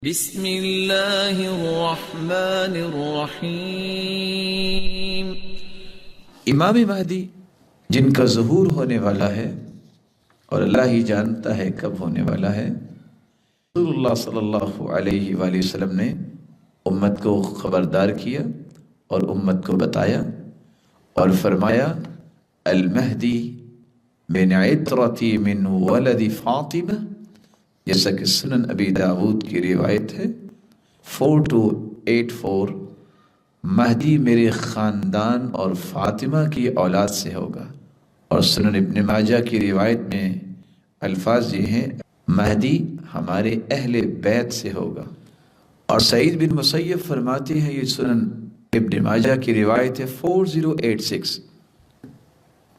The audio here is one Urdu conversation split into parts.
بسم اللہ الرحمن الرحیم۔ امام مہدی جن کا ظہور ہونے والا ہے اور اللہ ہی جانتا ہے کب ہونے والا ہے، رسول اللہ صلی اللہ علیہ وآلہ وسلم نے امت کو خبردار کیا اور امت کو بتایا اور فرمایا المہدی من عطرتی من ولد فاطمہ، جیسا کہ سنن ابی داود کی روایت ہے 4284، مہدی میرے خاندان اور فاطمہ کی اولاد سے ہوگا۔ اور سنن ابن ماجہ کی روایت میں الفاظ یہ ہیں مہدی ہمارے اہل بیت سے ہوگا۔ اور سعید بن مسیب فرماتے ہیں، یہ سنن ابن ماجہ کی روایت ہے 4086،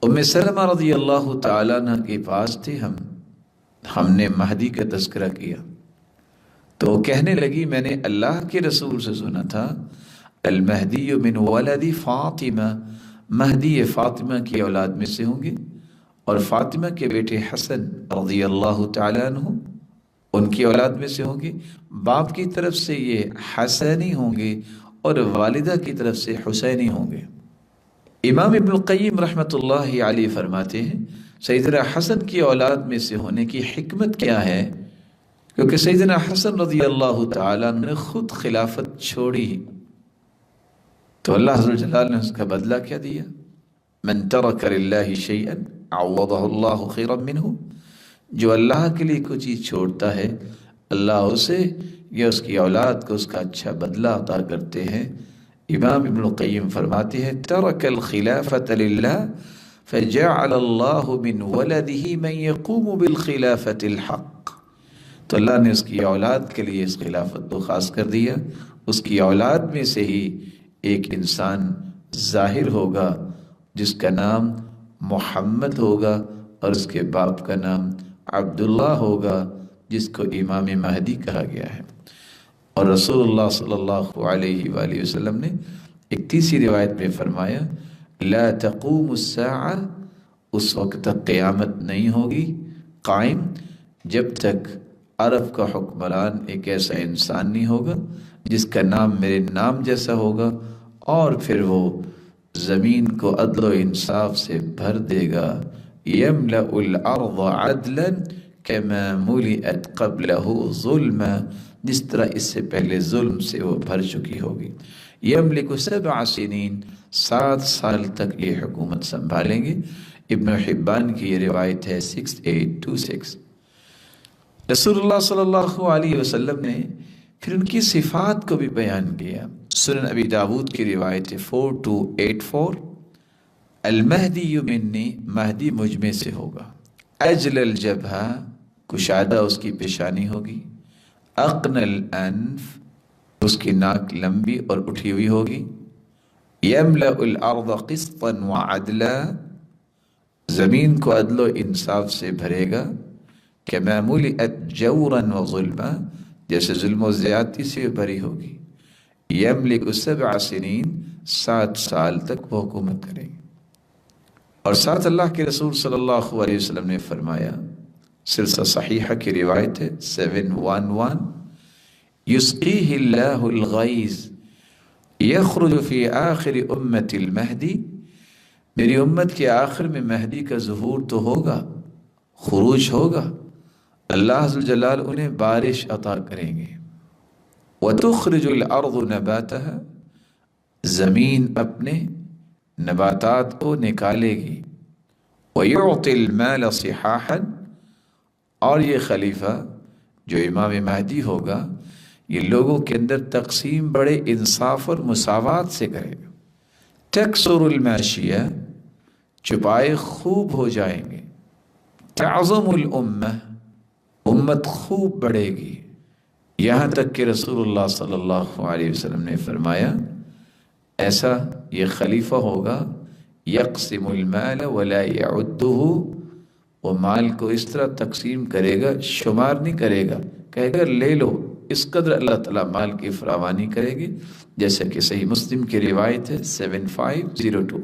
ام سلمہ رضی اللہ تعالیٰ عنہ کے پاس تھے ہم نے مہدی کا تذکرہ کیا تو وہ کہنے لگی میں نے اللہ کے رسول سے سنا تھا المہدی من ولد فاطمہ، مہدی فاطمہ کی اولاد میں سے ہوں گے، اور فاطمہ کے بیٹے حسن رضی اللہ تعالیٰ عنہ ان کی اولاد میں سے ہوں گے۔ باپ کی طرف سے یہ حسنی ہوں گے اور والدہ کی طرف سے حسینی ہوں گے۔ امام ابن القیم رحمۃ اللہ علیہ فرماتے ہیں سیدنا حسن کی اولاد میں سے ہونے کی حکمت کیا ہے؟ کیونکہ سیدنا حسن رضی اللہ تعالیٰ عنہ نے خود خلافت چھوڑی تو اللہ عز و جلال نے اس کا بدلہ کیا دیا؟ من ترک للہ شیئا عوضہ اللہ خیرا منہ، جو اللہ کے لیے کوئی چیز چھوڑتا ہے اللہ اسے یا اس کی اولاد کو اس کا اچھا بدلہ عطا کرتے ہیں۔ امام ابن القیم فرماتے ہیں ترک الخلافۃ للہ فجعل اللہ من ولده من يقوم بالخلافۃ الحق، تو اللہ نے اس کی اولاد کے لیے اس خلافت کو خاص کر دیا۔ اس کی اولاد میں سے ہی ایک انسان ظاہر ہوگا جس کا نام محمد ہوگا اور اس کے باپ کا نام عبداللہ ہوگا، جس کو امام مہدی کہا گیا ہے۔ اور رسول اللہ صلی اللہ علیہ وآلہ وسلم نے ایک تیسری روایت میں فرمایا لا تقوم الساعہ، اس وقت تک قیامت نہیں ہوگی قائم جب تک عرب کا حکمران ایک ایسا انسان نہیں ہوگا جس کا نام میرے نام جیسا ہوگا، اور پھر وہ زمین کو عدل و انصاف سے بھر دے گا۔ یملأ الارض عدلا کما ملئت قبلہ ظلما، جس طرح اس سے پہلے ظلم سے وہ بھر چکی ہوگی۔ یملک 7 سنین، 7 سال تک یہ حکومت سنبھالیں گے۔ ابن حبان کی یہ روایت ہے 6826۔ رسول اللہ صلی اللہ علیہ وسلم نے پھر ان کی صفات کو بھی بیان کیا۔ سنن ابی داود کی روایت ہے 4284، المہدی منی، مہدی مجھ میں سے ہوگا، اجل الجبہہ، کشادہ اس کی پیشانی ہوگی، اقن الانف، اس کی ناک لمبی اور اٹھی ہوئی ہوگی، یملأ الارض قسطا وعدلا، زمین کو عدل و انصاف سے بھرے گا، کما ملئت جورا وظلما، جیسے ظلم و زیادتی سے بھری ہوگی، یملک 7 سنین، 7 سال تک وہ حکومت کریں گے۔ اور ساتھ اللہ کے رسول صلی اللہ علیہ وسلم نے فرمایا، سلسلہ صحیحہ کی روایت ہے 711، یسقیہ اللہ الغیث یخرج فی آخر امت المہدی، میری امت کے آخر میں مہدی کا ظہور تو ہوگا، خروج ہوگا، اللہ عز و جلال انہیں بارش عطا کریں گے۔ وتخرج الارض نباتها، زمین اپنے نباتات کو نکالے گی، ویعطی المال صحاحا، اور یہ خلیفہ جو امام مہدی ہوگا یہ لوگوں کے اندر تقسیم بڑے انصاف اور مساوات سے کرے گا۔ تکثر الماشیہ، چپائے خوب ہو جائیں گے، تعظم الامہ، امت خوب بڑھے گی، یہاں تک کہ رسول اللہ صلی اللہ علیہ وسلم نے فرمایا ایسا یہ خلیفہ ہوگا یقسم المال ولا یعدہ، وہ مال کو اس طرح تقسیم کرے گا شمار نہیں کرے گا، کہے گا لے لو، اس قدر اللہ تعالیٰ مال کی فراوانی کرے گی، جیسے کہ صحیح مسلم کی روایت ہے 7502۔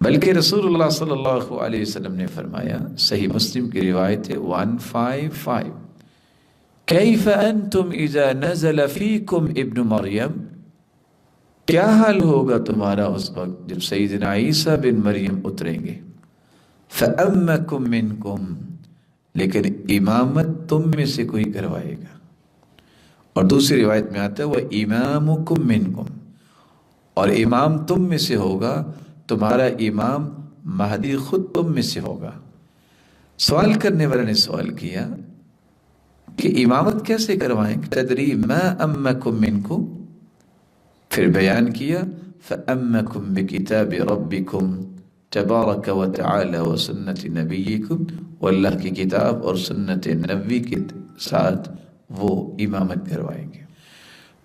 بلکہ رسول اللہ صلی اللہ علیہ وسلم نے فرمایا، صحیح مسلم کی روایت ہے 155، کیف انتم اذا نزل فیکم ابن مریم، کیا حال ہوگا تمہارا اس وقت جب سیدنا عیسیٰ بن مریم اتریں گے، فَأَمَّكُم مِّنكُم، لیکن امامت تم میں سے کوئی کروائے گا. اور دوسری روایت میں آتا ہے وَإِمَامُكُم مِّنكُم، اور امام تم میں سے ہوگا، تمہارا امام مہدی خود تم میں سے ہوگا. سوال کرنے والے نے سوال کیا کہ امامت کیسے کروائیں گے؟ تدری ما امکم منکم، پھر بیان کیا فامکم بکتاب ربکم تبارک و تعالی و سنت نبیکم، و اللہ کی کتاب اور سنت نبی کے ساتھ وہ امامت کروائیں گے.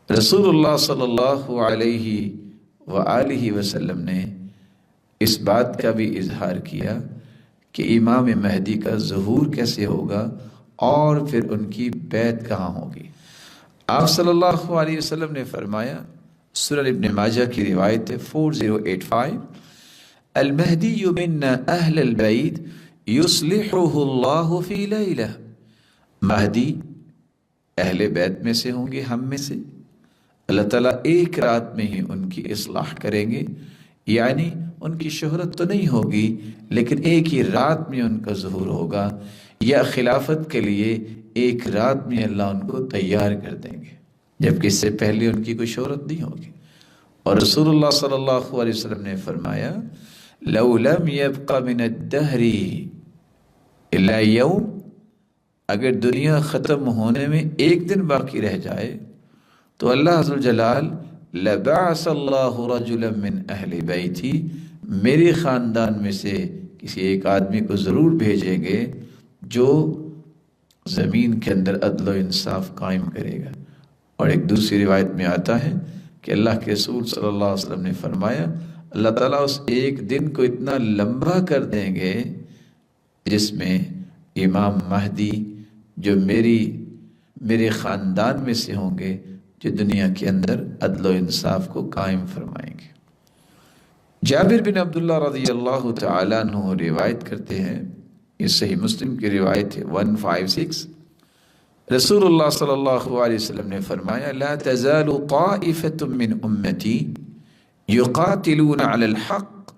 رسول اللہ صلی اللہ علیہ وآلہ وسلم نے اس بات کا بھی اظہار کیا کہ امام مہدی کا ظہور کیسے ہوگا اور پھر ان کی بیعت کہاں ہوگی. آپ صلی اللہ علیہ وسلم نے فرمایا، سنن ابن ماجہ کی روایت ہے 4085، المہدی منا اہل البیت یصلحہ اللہ فی لیلہ، مہدی اہل بیت میں سے ہوں گے، ہم میں سے، اللہ تعالیٰ ایک رات میں ہی ان کی اصلاح کریں گے. یعنی ان کی شہرت تو نہیں ہوگی لیکن ایک ہی رات میں ان کا ظہور ہوگا، یا خلافت کے لیے ایک رات میں اللہ ان کو تیار کر دیں گے، جبکہ اس سے پہلے ان کی کوئی شہرت نہیں ہوگی. اور رسول اللہ صلی اللہ علیہ وسلم نے فرمایا لو لم يبق من الدہر الا یوم، اگر دنیا ختم ہونے میں ایک دن باقی رہ جائے تو اللہ عز و جلال لبعث اللہ رجلا من اہل بیتی، میرے خاندان میں سے کسی ایک آدمی کو ضرور بھیجیں گے جو زمین کے اندر عدل و انصاف قائم کرے گا. اور ایک دوسری روایت میں آتا ہے کہ اللہ کے رسول صلی اللہ علیہ وسلم نے فرمایا اللہ تعالیٰ اس ایک دن کو اتنا لمبا کر دیں گے جس میں امام مہدی جو میرے خاندان میں سے ہوں گے، جو دنیا کے اندر عدل و انصاف کو قائم فرمائیں گے. جابر بن عبداللہ رضی اللہ تعالیٰ عنہ روایت کرتے ہیں، یہ صحیح مسلم کی روایت ہے 156، رسول اللہ صلی اللہ علیہ وسلم نے فرمایا لا تزال طائفة من امتی یقاتلون علی الحق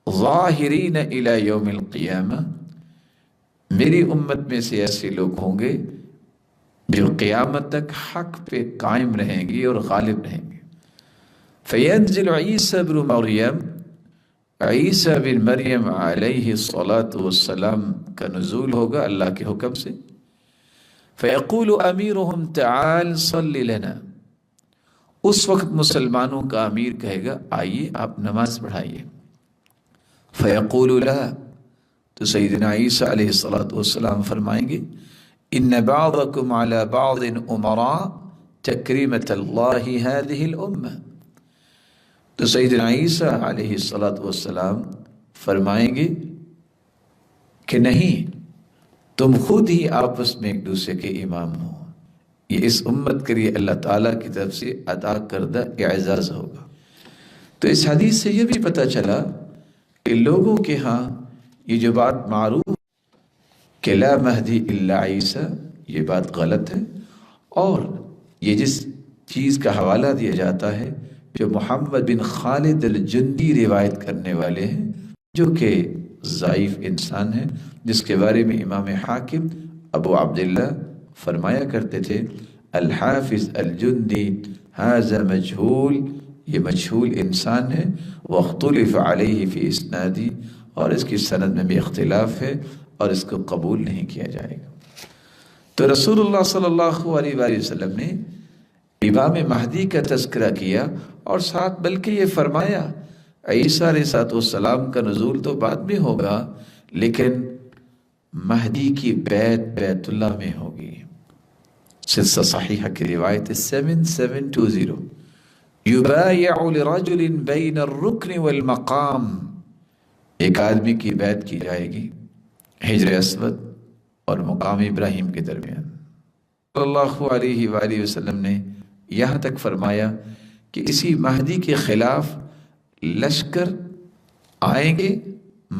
ظاہرین الی یوم القیامہ، میری امت میں سے ایسے لوگ ہوں گے جو قیامت تک حق پہ قائم رہیں گے اور غالب رہیں گے. فینزل عیسیٰ بن مریم، عیسیٰ بن مریم علیہ الصلاۃ والسلام کا نزول ہوگا اللہ کے حکم سے. فیقول امیرہم تعال صلی لنا، اس وقت مسلمانوں کا امیر کہے گا آئیے آپ نماز پڑھائیے. فیقول لا، تو سیدنا عیسیٰ علیہ الصلاۃ والسلام فرمائیں گے ان بعضکم علی بعض امراء تکریمۃ اللہ ہذہ الامہ، تو سیدنا عیسیٰ علیہ الصلاۃ والسلام فرمائیں گے کہ نہیں، تم خود ہی آپس میں ایک دوسرے کے امام ہو، یہ اس امت کے لیے اللہ تعالیٰ کی طرف سے عطا کردہ اعزاز ہوگا. تو اس حدیث سے یہ بھی پتہ چلا کہ لوگوں کے ہاں یہ جو بات معروف کہ لا مہدی الا عیسیٰ، یہ بات غلط ہے. اور یہ جس چیز کا حوالہ دیا جاتا ہے جو محمد بن خالد الجندی روایت کرنے والے ہیں، جو کہ ضعیف انسان ہیں، جس کے بارے میں امام حاکم ابو عبداللہ فرمایا کرتے تھے الحافظ الجندی ھذا مجہول، یہ مجہول انسان ہے. واختلف علیہ فی اسنادی، اور اس کی سند میں بھی اختلاف ہے اور اس کو قبول نہیں کیا جائے گا. تو رسول اللہ صلی اللہ علیہ وآلہ وسلم نے امام مہدی کا تذکرہ کیا اور ساتھ بلکہ یہ فرمایا عیسیٰ علیہ السلام کا نزول تو بعد میں ہوگا لیکن مہدی کی بیت اللہ میں ہوگی. سلسلہ صحیحہ کی روایت 7720 یبایع لرجل بین الرکن والمقام، ایک آدمی کی بیعت کی جائے گی حجر اسود اور مقام ابراہیم کے درمیان. صلی اللہ علیہ وآلہ وسلم نے یہاں تک فرمایا کہ اسی مہدی کے خلاف لشکر آئیں گے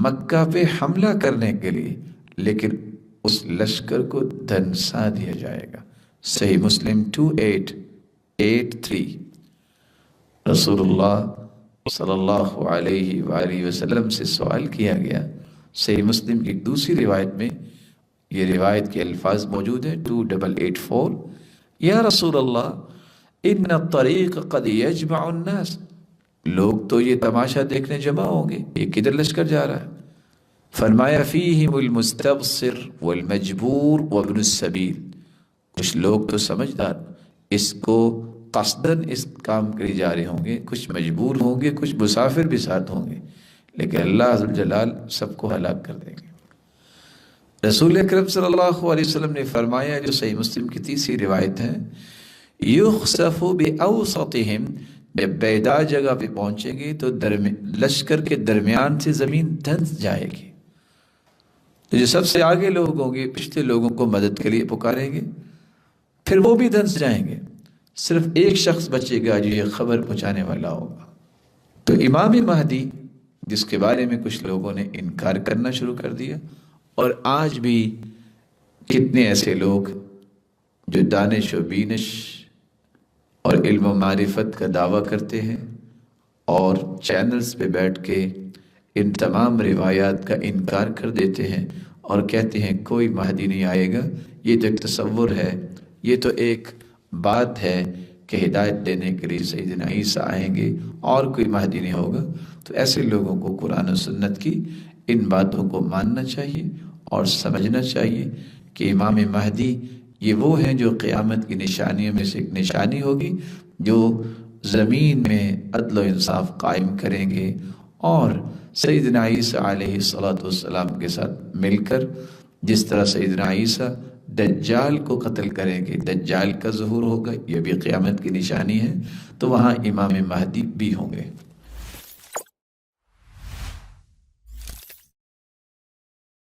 مکہ پہ حملہ کرنے کے لیے، لیکن اس لشکر کو دھنسا دیا جائے گا، صحیح مسلم 2883 رسول اللہ صلی اللہ علیہ وآلہ وسلم سے سوال کیا گیا. صحیح مسلم کی ایک دوسری روایت میں یہ روایت کے الفاظ موجود ہیں 2884. یا رسول اللہ ان الطریق قد یجمع الناس، لوگ تو یہ تماشا دیکھنے جمع ہوں گے، یہ کدھر لشکر جا رہا ہے؟ فرمایا فیہم المستبصر والمجبور وابن السبیل، کچھ لوگ تو سمجھدار اس کو قصداً اس کام کے لیے جا رہے ہوں گے، کچھ مجبور ہوں گے، کچھ مسافر بھی ساتھ ہوں گے، لیکن اللہ عز و جلال سب کو ہلاک کر دیں گے. رسول اکرم صلی اللہ علیہ وسلم نے فرمایا، جو صحیح مسلم کی تیسری روایت ہے، یخسف باوسطہم، جب بیدار جگہ پہ پہنچیں گے تو لشکر کے درمیان سے زمین دھنس جائے گی. تو جو سب سے آگے لوگ ہوں گے پچھلے لوگوں کو مدد کے لیے پکاریں گے، پھر وہ بھی دھنس جائیں گے، صرف ایک شخص بچے گا جو یہ خبر پہنچانے والا ہوگا. تو امام مہدی جس کے بارے میں کچھ لوگوں نے انکار کرنا شروع کر دیا، اور آج بھی کتنے ایسے لوگ جو دانش و بینش اور علم و معرفت کا دعویٰ کرتے ہیں اور چینلز پہ بیٹھ کے ان تمام روایات کا انکار کر دیتے ہیں اور کہتے ہیں کوئی مہدی نہیں آئے گا، یہ تو ایک تصور ہے، یہ تو ایک بات ہے کہ ہدایت دینے کے لیے سیدنا عیسیٰ آئیں گے اور کوئی مہدی نہیں ہوگا. تو ایسے لوگوں کو قرآن و سنت کی ان باتوں کو ماننا چاہیے اور سمجھنا چاہیے کہ امام مہدی یہ وہ ہیں جو قیامت کی نشانیوں میں سے ایک نشانی ہوگی، جو زمین میں عدل و انصاف قائم کریں گے اور سیدنا عیسیٰ علیہ السلام کے ساتھ مل کر جس طرح سیدنا عیسیٰ دجال کو قتل کریں گے، دجال کا ظہور ہوگا، یہ بھی قیامت کی نشانی ہے، تو وہاں امام مہدی بھی ہوں گے.